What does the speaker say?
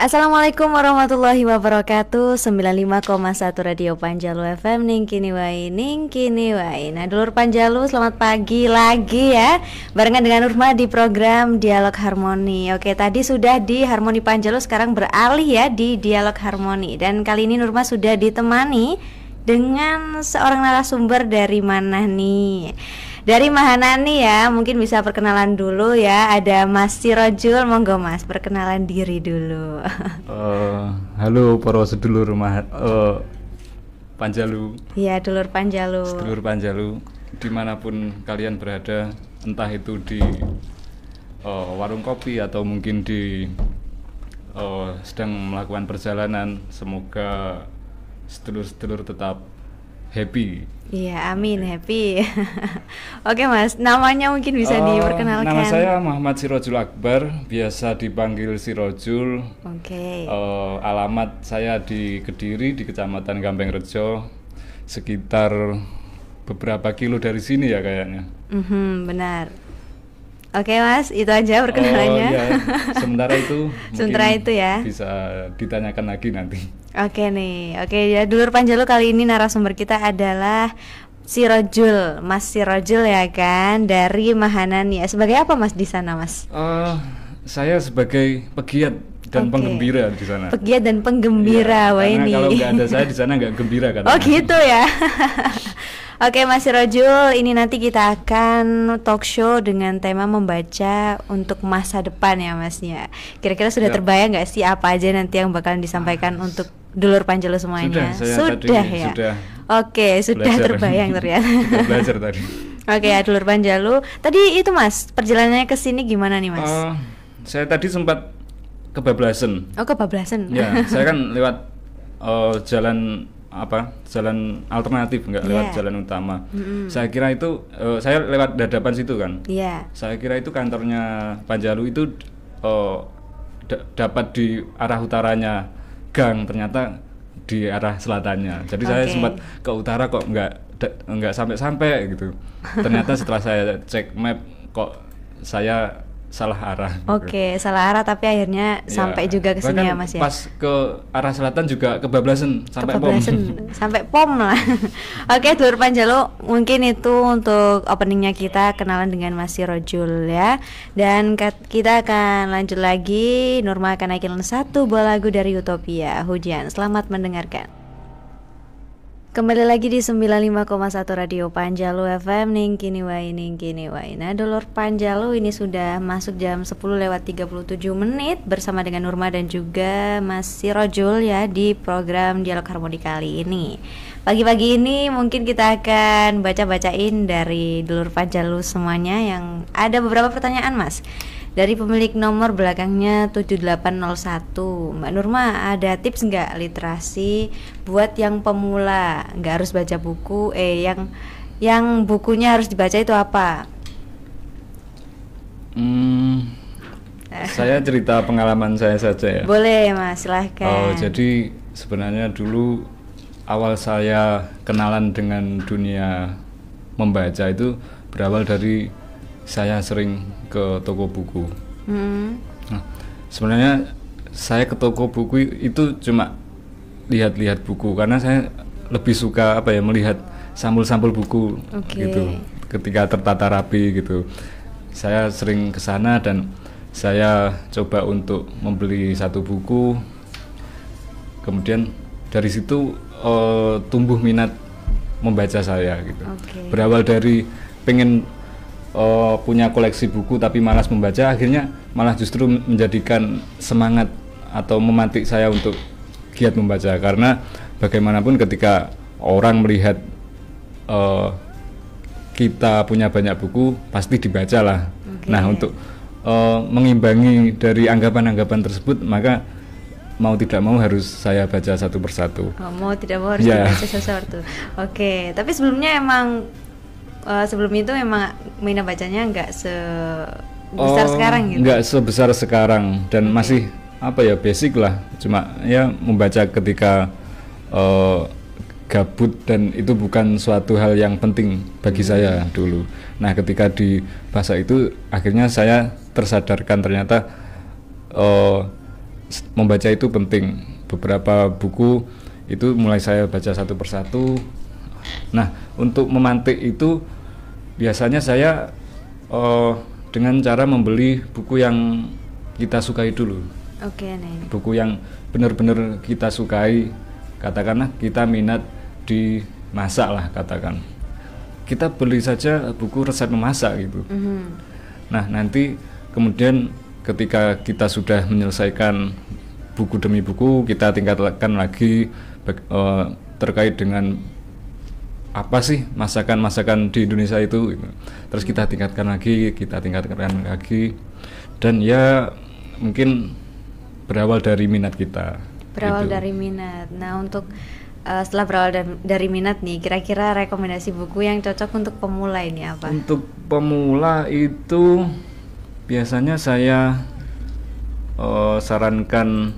Assalamualaikum warahmatullahi wabarakatuh. 95,1 Radio Panjalu FM. Ningkini wai, ningkini wai. Nah, dulur Panjalu, selamat pagi lagi ya. Barengan dengan Nurma di program Dialog Harmoni. Oke, tadi sudah di Harmoni Panjalu, sekarang beralih ya di Dialog Harmoni. Dan kali ini Nurma sudah ditemani dengan seorang narasumber dari mana nih? Dari Mahanani ya, mungkin bisa perkenalan dulu ya. Ada Mas Sirojul, monggo Mas, perkenalan diri dulu. Halo para sedulur Panjalu. Iya, dulur Panjalu. Sedulur Panjalu, dimanapun kalian berada, entah itu di warung kopi atau mungkin di sedang melakukan perjalanan, semoga sedulur-sedulur tetap happy. Iya, amin, happy. Oke Mas, namanya mungkin bisa diperkenalkan. Nama saya Muhammad Sirojul Akbar, biasa dipanggil Sirojul. Oke. Alamat saya di Kediri, di Kecamatan Gampengrejo, sekitar beberapa kilo dari sini ya kayaknya. Benar. Oke Mas, itu aja perkenalannya. Iya. Sementara itu ya. Bisa ditanyakan lagi nanti. Oke nih, oke ya, dulur Panjalu, kali ini narasumber kita adalah Sirojul, Mas Sirojul ya kan, dari Mahanani. Sebagai apa Mas di sana Mas? Saya sebagai pegiat dan penggembira di sana. Pegiat dan penggembira, wah karena ini. Kalau nggak ada saya di sana nggak gembira kan? Oh gitu ya. Oke Mas Sirojul, ini nanti kita akan talk show dengan tema membaca untuk masa depan ya Masnya. Kira-kira sudah terbayang nggak sih apa aja nanti yang bakalan disampaikan untuk dulur Panjalu semuanya? Sudah ya. Oke, sudah terbayang ternyata. Sudah belajar tadi. Oke ya, dulur Panjalu. Tadi itu Mas, perjalanannya ke sini gimana nih Mas? Saya tadi sempat kebablasan. Oh, kebablasan. Ya, saya kan lewat jalan alternatif, nggak lewat jalan utama. Saya kira itu saya lewat dadapan situ kan. Saya kira itu kantornya Panjalu itu dapat di arah utaranya gang, ternyata di arah selatannya. Jadi saya sempat ke utara kok nggak sampai gitu. Ternyata setelah saya cek map kok saya salah arah. Oke, salah arah tapi akhirnya sampai juga ke sini ya Mas ya. Pas ke arah selatan juga kebablasan sampai pom. Sampai pom lah. Oke, dulur Panjalu, mungkin itu untuk openingnya kita kenalan dengan Mas Sirojul ya. Dan kita akan lanjut lagi. Nurma akan naikin satu buah lagu dari Utopia, Hujan. Selamat mendengarkan. Kembali lagi di 95,1 Radio Panjalu FM. Ningkini wai, ningkini wai. Nah, dulur Panjalu, ini sudah masuk jam 10:37 bersama dengan Nurma dan juga Mas Sirojul ya di program Dialog Harmoni kali ini. Pagi-pagi ini mungkin kita akan baca-bacain dari dulur Panjalu semuanya yang ada beberapa pertanyaan Mas. Dari pemilik nomor belakangnya 7801, Mbak Nurma, ada tips nggak literasi buat yang pemula, nggak harus baca buku, yang bukunya harus dibaca itu apa? Saya cerita pengalaman saya saja ya. Boleh Mas, silahkan. Jadi sebenarnya dulu awal saya kenalan dengan dunia membaca itu berawal dari saya sering ke toko buku. Nah, sebenarnya saya ke toko buku itu cuma lihat-lihat buku karena saya lebih suka melihat sampul-sampul buku gitu. Ketika tertata rapi gitu, saya sering ke sana dan saya coba untuk membeli satu buku. Kemudian dari situ tumbuh minat membaca saya gitu. Berawal dari pengen punya koleksi buku tapi malas membaca, akhirnya malah justru menjadikan semangat atau memantik saya untuk giat membaca, karena bagaimanapun ketika orang melihat kita punya banyak buku pasti dibaca lah. Nah, untuk mengimbangi dari anggapan-anggapan tersebut, maka mau tidak mau harus saya baca satu persatu. Mau tidak mau harus dibaca satu-satu. Oke, tapi sebelumnya sebelum itu memang minat bacanya nggak sebesar sekarang gitu? Nggak sebesar sekarang dan masih basic lah, cuma ya membaca ketika gabut dan itu bukan suatu hal yang penting bagi saya dulu. Nah, ketika di masa itu akhirnya saya tersadarkan ternyata membaca itu penting. Beberapa buku itu mulai saya baca satu persatu. Nah, untuk memantik itu biasanya saya dengan cara membeli buku yang kita sukai dulu. Oke, nih. Buku yang benar-benar kita sukai, katakanlah kita minat di masak lah, katakan. Kita beli saja buku resep memasak gitu. Nah, nanti kemudian ketika kita sudah menyelesaikan buku demi buku, kita tingkatkan lagi terkait dengan apa sih masakan-masakan di Indonesia itu gitu. Terus kita tingkatkan lagi dan ya mungkin berawal dari minat kita. Berawal gitu. dari minat. Nah, untuk setelah berawal dari minat nih, kira-kira rekomendasi buku yang cocok untuk pemula ini apa? Untuk pemula itu biasanya saya sarankan